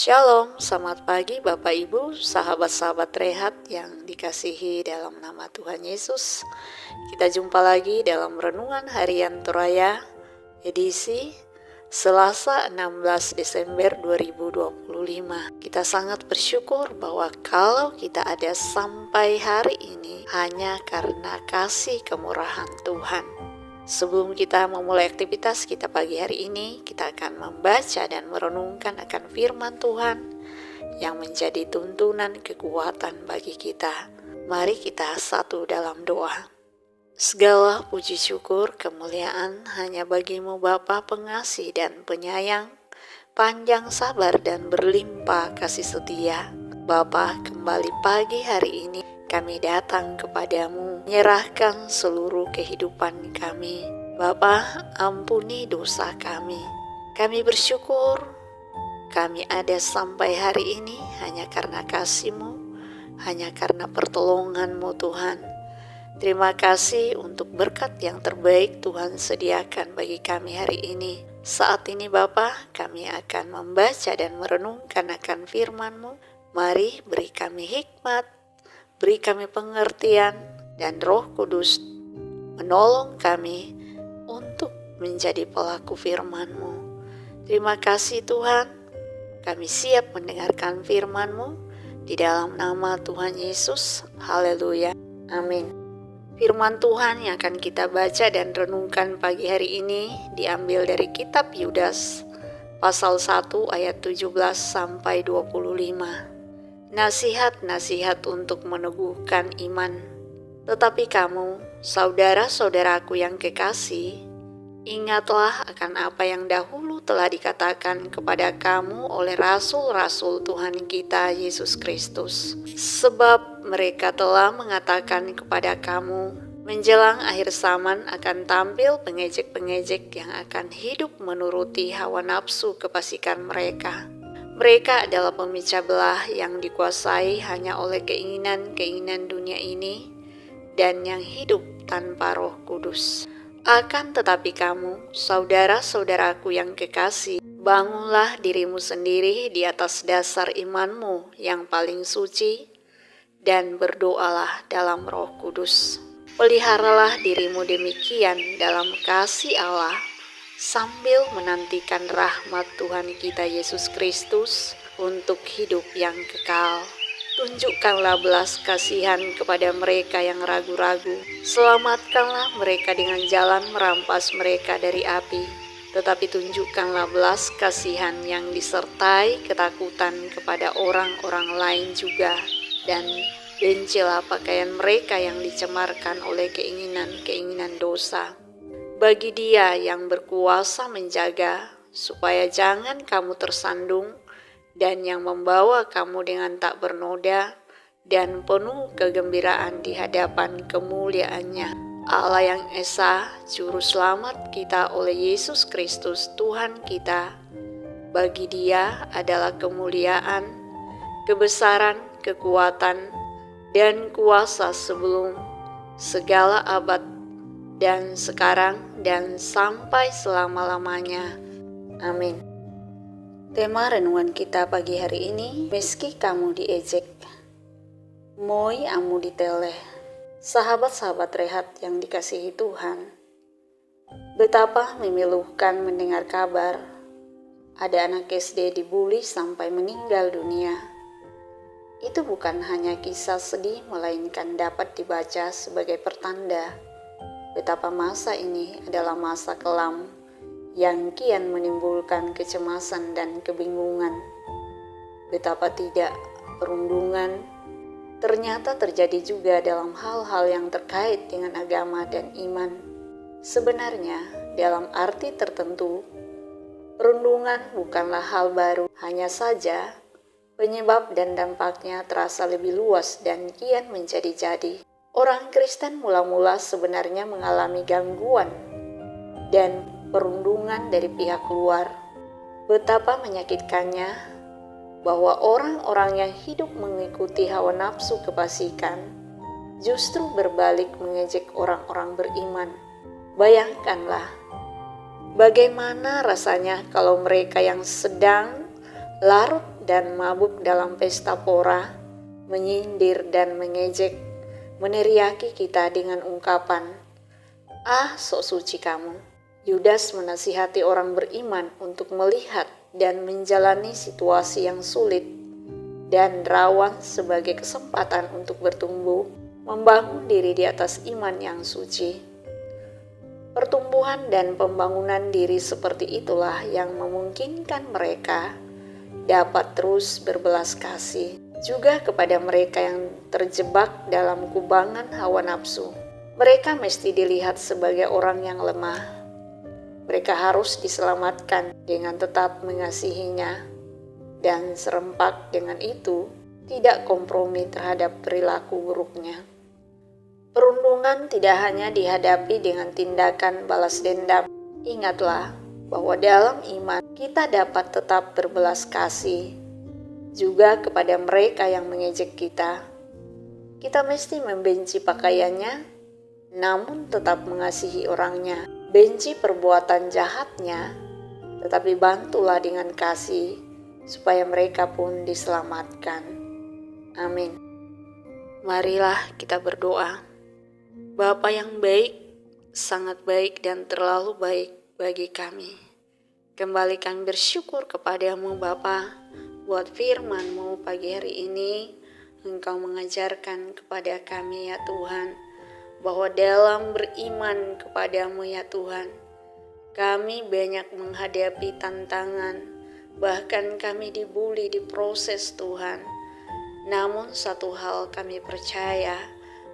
Shalom, selamat pagi Bapak Ibu, sahabat-sahabat Rehat yang dikasihi dalam nama Tuhan Yesus. Kita jumpa lagi dalam Renungan Harian Toraya, edisi Selasa 16 Desember 2025. Kita sangat bersyukur bahwa kalau kita ada sampai hari ini hanya karena kasih kemurahan Tuhan. Sebelum kita memulai aktivitas kita pagi hari ini, kita akan membaca dan merenungkan akan firman Tuhan yang menjadi tuntunan kekuatan bagi kita. Mari kita satu dalam doa. Segala puji syukur kemuliaan hanya bagimu Bapa pengasih dan penyayang, panjang sabar dan berlimpah kasih setia. Bapa, kembali pagi hari ini kami datang kepadamu, menyerahkan seluruh kehidupan kami. Bapa, ampuni dosa kami. Kami bersyukur kami ada sampai hari ini hanya karena kasih-Mu, hanya karena pertolongan-Mu Tuhan. Terima kasih untuk berkat yang terbaik Tuhan sediakan bagi kami hari ini. Saat ini Bapa, kami akan membaca dan merenungkan akan firman-Mu. Mari beri kami hikmat, beri kami pengertian, dan Roh Kudus menolong kami untuk menjadi pelaku firman-Mu. Terima kasih Tuhan, kami siap mendengarkan firman-Mu di dalam nama Tuhan Yesus. Haleluya. Amin. Firman Tuhan yang akan kita baca dan renungkan pagi hari ini diambil dari kitab Yudas, pasal 1 ayat 17 sampai 25. Nasihat-nasihat untuk meneguhkan iman. Tetapi kamu, saudara-saudaraku yang kekasih, ingatlah akan apa yang dahulu telah dikatakan kepada kamu oleh rasul-rasul Tuhan kita Yesus Kristus. Sebab mereka telah mengatakan kepada kamu, menjelang akhir zaman akan tampil pengejek-pengejek yang akan hidup menuruti hawa nafsu kefasikan mereka. Mereka adalah pemecah belah yang dikuasai hanya oleh keinginan-keinginan dunia ini dan yang hidup tanpa Roh Kudus. Akan tetapi kamu, saudara-saudaraku yang kekasih, bangunlah dirimu sendiri di atas dasar imanmu yang paling suci dan berdoalah dalam Roh Kudus. Peliharalah dirimu demikian dalam kasih Allah, sambil menantikan rahmat Tuhan kita Yesus Kristus untuk hidup yang kekal. Tunjukkanlah belas kasihan kepada mereka yang ragu-ragu. Selamatkanlah mereka dengan jalan merampas mereka dari api. Tetapi tunjukkanlah belas kasihan yang disertai ketakutan kepada orang-orang lain juga. Dan bencilah pakaian mereka yang dicemarkan oleh keinginan-keinginan dosa. Bagi Dia yang berkuasa menjaga, supaya jangan kamu tersandung, dan yang membawa kamu dengan tak bernoda dan penuh kegembiraan di hadapan kemuliaannya. Allah yang Esa, Juru Selamat kita oleh Yesus Kristus Tuhan kita. Bagi Dia adalah kemuliaan, kebesaran, kekuatan, dan kuasa sebelum segala abad dan sekarang dan sampai selama-lamanya. Amin. Tema renungan kita pagi hari ini, meski kamu diejek, moi amu diteleh. Sahabat-sahabat Rehat yang dikasihi Tuhan, betapa memilukan mendengar kabar ada anak SD dibully sampai meninggal dunia. Itu bukan hanya kisah sedih, melainkan dapat dibaca sebagai pertanda betapa masa ini adalah masa kelam yang kian menimbulkan kecemasan dan kebingungan. Betapa tidak, perundungan ternyata terjadi juga dalam hal-hal yang terkait dengan agama dan iman. Sebenarnya, dalam arti tertentu, perundungan bukanlah hal baru, hanya saja penyebab dan dampaknya terasa lebih luas dan kian menjadi-jadi. Orang Kristen mula-mula sebenarnya mengalami gangguan dan perundungan dari pihak luar. Betapa menyakitkannya bahwa orang-orang yang hidup mengikuti hawa nafsu kefasikan justru berbalik mengejek orang-orang beriman. Bayangkanlah bagaimana rasanya kalau mereka yang sedang larut dan mabuk dalam pesta pora, menyindir dan mengejek, meneriaki kita dengan ungkapan, "Ah, sok suci kamu." Yudas menasihati orang beriman untuk melihat dan menjalani situasi yang sulit dan rawan sebagai kesempatan untuk bertumbuh, membangun diri di atas iman yang suci. Pertumbuhan dan pembangunan diri seperti itulah yang memungkinkan mereka dapat terus berbelas kasih juga kepada mereka yang terjebak dalam kubangan hawa nafsu. Mereka mesti dilihat sebagai orang yang lemah. Mereka harus diselamatkan dengan tetap mengasihinya, dan serempak dengan itu tidak kompromi terhadap perilaku buruknya. Perundungan tidak hanya dihadapi dengan tindakan balas dendam. Ingatlah bahwa dalam iman kita dapat tetap berbelas kasih juga kepada mereka yang mengejek kita. Kita mesti membenci pakaiannya, namun tetap mengasihi orangnya. Benci perbuatan jahatnya, tetapi bantulah dengan kasih supaya mereka pun diselamatkan. Amin. Marilah kita berdoa. Bapa yang baik, sangat baik dan terlalu baik bagi kami. Kembali kami bersyukur kepadamu Bapa, buat firman-Mu pagi hari ini. Engkau mengajarkan kepada kami ya Tuhan, bahwa dalam beriman kepadamu ya Tuhan, kami banyak menghadapi tantangan, bahkan kami dibuli, diproses Tuhan. Namun satu hal kami percaya,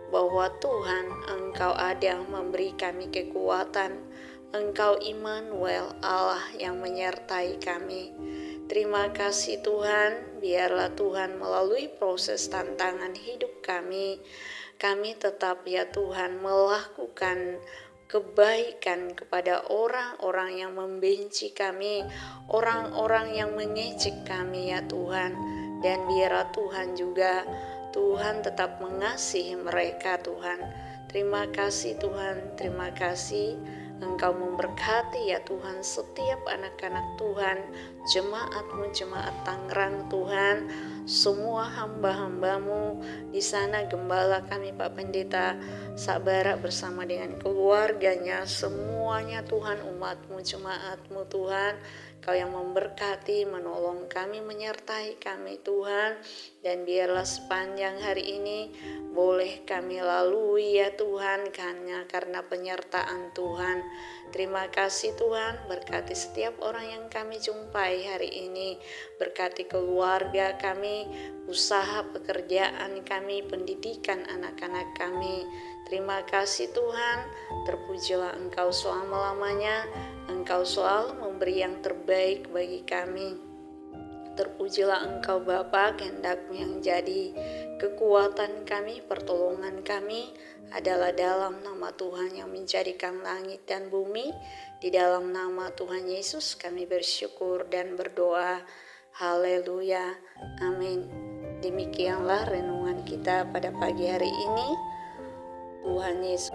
bahwa Tuhan Engkau ada memberi kami kekuatan. Engkau Immanuel, Allah yang menyertai kami. Terima kasih Tuhan, biarlah Tuhan melalui proses tantangan hidup kami tetap ya Tuhan melakukan kebaikan kepada orang-orang yang membenci kami, orang-orang yang mengejek kami ya Tuhan. Dan biarlah Tuhan juga, Tuhan tetap mengasihi mereka Tuhan. Terima kasih Tuhan, terima kasih. Engkau memberkati ya Tuhan setiap anak-anak Tuhan, jemaat-Mu, jemaat Tangerang Tuhan, semua hamba-hamba-Mu di sana, gembala kami Pak Pendeta Sabara bersama dengan keluarganya, semuanya Tuhan, umat-Mu, jemaat-Mu Tuhan. Kau yang memberkati, menolong kami, menyertai kami Tuhan. Dan biarlah sepanjang hari ini boleh kami lalui ya Tuhan, karena penyertaan Tuhan. Terima kasih Tuhan, berkati setiap orang yang kami jumpai hari ini. Berkati keluarga kami, usaha pekerjaan kami, pendidikan anak-anak kami. Terima kasih Tuhan, terpujilah Engkau selama-lamanya. Engkau selalu memberi yang terbaik bagi kami. Terpujilah Engkau Bapa, kehendak-Mu yang jadi kekuatan kami, pertolongan kami adalah dalam nama Tuhan yang menjadikan langit dan bumi. Di dalam nama Tuhan Yesus kami bersyukur dan berdoa. Haleluya. Amin. Demikianlah renungan kita pada pagi hari ini. Tuhan Yesus